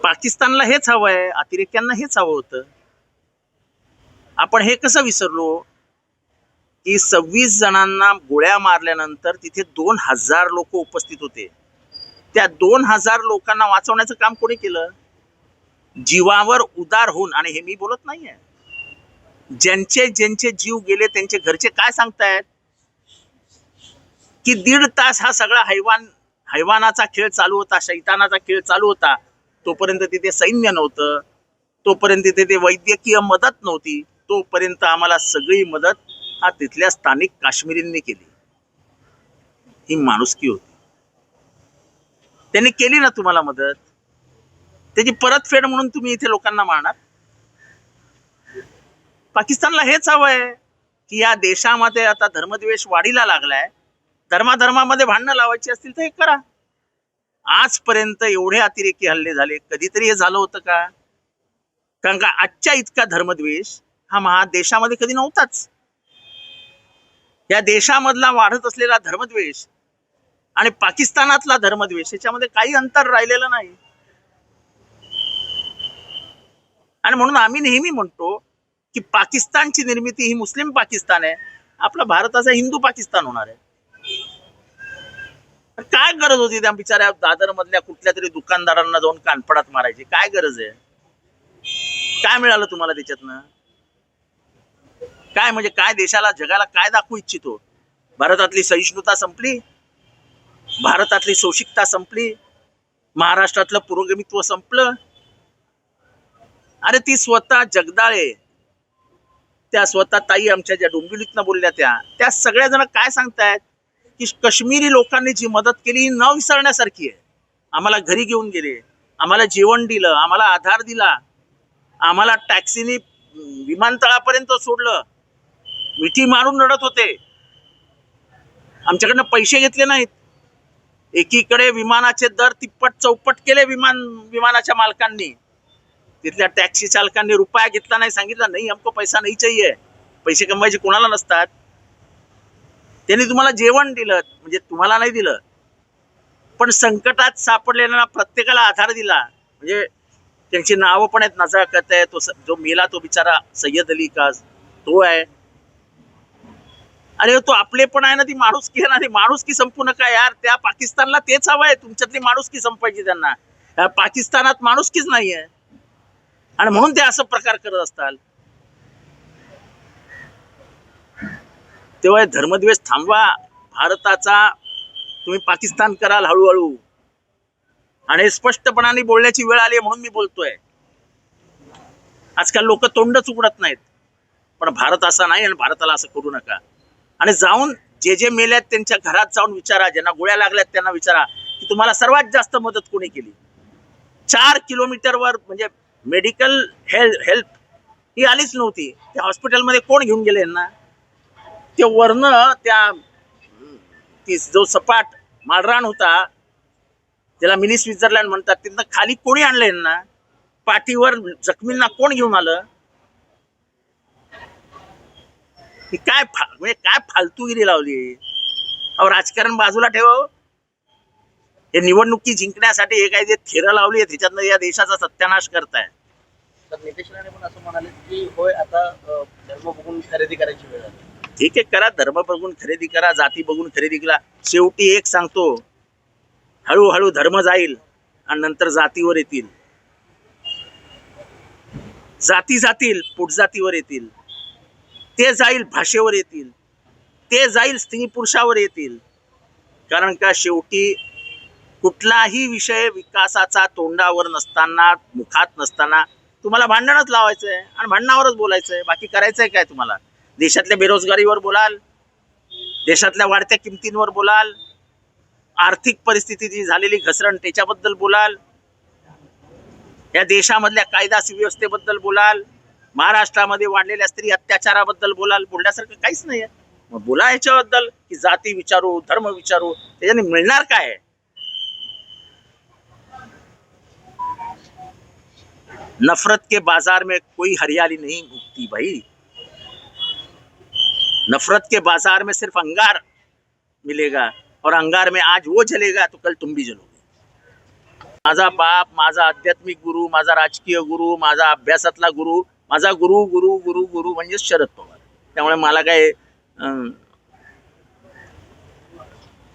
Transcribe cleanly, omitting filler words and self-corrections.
पाकिस्तानला हेच हवं आहे, अतिरेक्यांना हेच हवं होतं. आपण हे कसं विसरलो की 26 जणांना गोळ्या मारल्यानंतर तिथे 2000 लोक उपस्थित होते. त्या 2000 लोकांना वाचवण्याचं काम कोणी केलं? जीवावर उदार होऊन. आणि हे मी बोलत नाहीये, ज्यांचे ज्यांचे जीव गेले त्यांचे घरचे काय सांगतायत की 1.5 तास हा सगळा हैवानाचा खेळ चालू होता, शैतानाचा खेळ चालू होता. तोपर्यंत तिथे सैन्य नव्हतं, तोपर्यंत तिथे वैद्यकीय मदत नव्हती, तोपर्यंत आम्हाला सगळी मदत हा तिथल्या स्थानिक काश्मीरींनी केली. ही माणुसकी होती. त्यांनी केली ना तुम्हाला मदत, त्याची परतफेड म्हणून तुम्ही इथे लोकांना मारणार? पाकिस्तानला हेच हवंय की या देशामध्ये आता धर्मद्वेष वाढीला लागलाय. धर्माधर्मामध्ये भांडणं लावायची असतील तर हे करा. आजपर्यंत एवढे अतिरेकी हल्ले झाले, कधीतरी हे झालं होतं का? कारण का आजच्या इतका धर्मद्वेष हा देशामध्ये कधी नव्हताच. या देशामधला वाढत असलेला धर्मद्वेष आणि पाकिस्तानातला धर्मद्वेष याच्यामध्ये काही अंतर राहिलेलं नाही. आणि म्हणून आम्ही नेहमी म्हणतो की पाकिस्तानची निर्मिती ही मुस्लिम पाकिस्तान आहे, आपला भारताचा हिंदू पाकिस्तान होणार आहे. काय गरज होती त्या बिचाऱ्या दादर मधल्या कुठल्या तरी दुकानदारांना जाऊन कानफडात मारायची? काय गरज आहे? काय मिळालं तुम्हाला त्याच्यातनं? काय म्हणजे काय देशाला जगाला काय दाखवू इच्छितो? भारतातली सहिष्णुता संपली, भारतातली सोशिकता संपली, महाराष्ट्रातलं पुरोगमित्व संपलं. अरे ती स्वतः जगदाळे, त्या स्वतः ताई आमच्या ज्या डोंबिवलीतनं बोलल्या त्या सगळ्या जण काय सांगतायत की काश्मीरी लोकांनी जी मदत केली ही न विसरण्यासारखी आहे. आम्हाला घरी घेऊन गेले, आम्हाला जेवण दिलं, आम्हाला आधार दिला, आम्हाला टॅक्सीने विमानतळापर्यंत सोडलं. मिठी मारून रडत होते, आमच्याकडनं पैसे घेतले नाहीत. एकीकडे विमानाचे दर तिप्पट चौपट केले विमानाच्या मालकांनी, तिथल्या टॅक्सी चालकांनी रुपया घेतला नाही, सांगितलं नाही हमको पैसा नाही चाहिए. पैसे कमवायचे कोणाला नसतात. त्यांनी तुम्हाला जेवण दिलं, म्हणजे तुम्हाला नाही दिलं, पण संकटात सापडलेल्या प्रत्येकाला आधार दिला. म्हणजे त्यांची नावं पण आहेत, नजाकत आहे, तो जो मेला तो बिचारा सय्यद अली का तो आहे. अरे तो आपले पण आहे ना, ती माणुसकी आहे ना, ती माणुसकी संपू नका यार. त्या पाकिस्तानला तेच हवं आहे, तुमच्यातली माणुसकी संपायची त्यांना. पाकिस्तानात माणुसकीच नाहीये आणि म्हणून ते असं प्रकार करत असतात. तेव्हा धर्मद्वेष थांबवा. भारताचा तुम्ही पाकिस्तान कराल हळूहळू. आणि स्पष्टपणाने बोलण्याची वेळ आली म्हणून मी बोलतोय. आजकाल लोक तोंडच उघडत नाहीत, पण भारत असा नाही आणि भारताला असं करू नका. आणि जाऊन जे मेल्यात त्यांच्या घरात जाऊन विचारा, ज्यांना गोळ्या लागल्यात त्यांना विचारा की तुम्हाला सर्वात जास्त मदत कोणी केली. 4 किलोमीटरवर म्हणजे मेडिकल हेल्प ही आलीच नव्हती. त्या हॉस्पिटलमध्ये कोण घेऊन गेले यांना? ते वरनं जो सपाट माळरान होता, त्याला मिनी स्वित्झर्लंड म्हणतात, तिथनं खाली कोणी आणलं यांना? पाठीवर जखमींना कोण घेऊन आलं? काय म्हणजे काय फालतूगिरी लावली? अहो राजकारण बाजूला ठेव. हे निवडणुकी जिंकण्यासाठी हे काय जे थेरं लावली आहे त्याच्यातनं या देशाचा सत्यानाश करताय. तर नितेश राणे पण असं म्हणाले की होय आता धर्म बघून खरेदी करायची वेळ आली. ठीक आहे, करा, धर्म बघून खरेदी करा, जाती बघून खरेदी करा. शेवटी एक सांगतो, हळूहळू धर्म जाईल आणि नंतर जातीवर येतील. जाती जातील, पोटजातीवर येतील. ते जाईल भाषेवर येतील, ते जाईल स्त्री पुरुषावर येतील. कारण का शेवटी कुठलाही विषय विकासाचा तोंडावर नसताना, मुखात नसताना तुम्हाला भांडणच लावायचंय आणि भांडणावरच बोलायचंय. बाकी करायचंय काय तुम्हाला? देशातल्या बेरोजगारीवर बोलाल, देशातल्या वाढत्या किमतींवर बोलाल, आर्थिक परिस्थितीची झालेली घसरण त्याच्याबद्दल बोलाल, या देशामधल्या कायदा सुव्यवस्थेबद्दल बोलाल, महाराष्ट्रामध्ये वाढलेल्या स्त्री अत्याचाराबद्दल बोलाल. बोलण्यासारखं काहीच नाही आहे. मग बोला याच्याबद्दल की जाती विचारू, धर्म विचारू, त्याच्याने मिळणार काय? नफरत के बाजार में कोई हरियाली नहीं उगती भाई. नफरत के बाजार में सिर्फ अंगार मिलेगा और अंगार में आज वो जलेगा तो कल तुम भी जलोगे. माझा बाप, माझा आध्यात्मिक गुरु, माझा राजकीय गुरु, माझा अभ्यासातला गुरु, माझा गुरु गुरु गुरु गुरु म्हणजे शरद पवार. त्यामुळे मला काय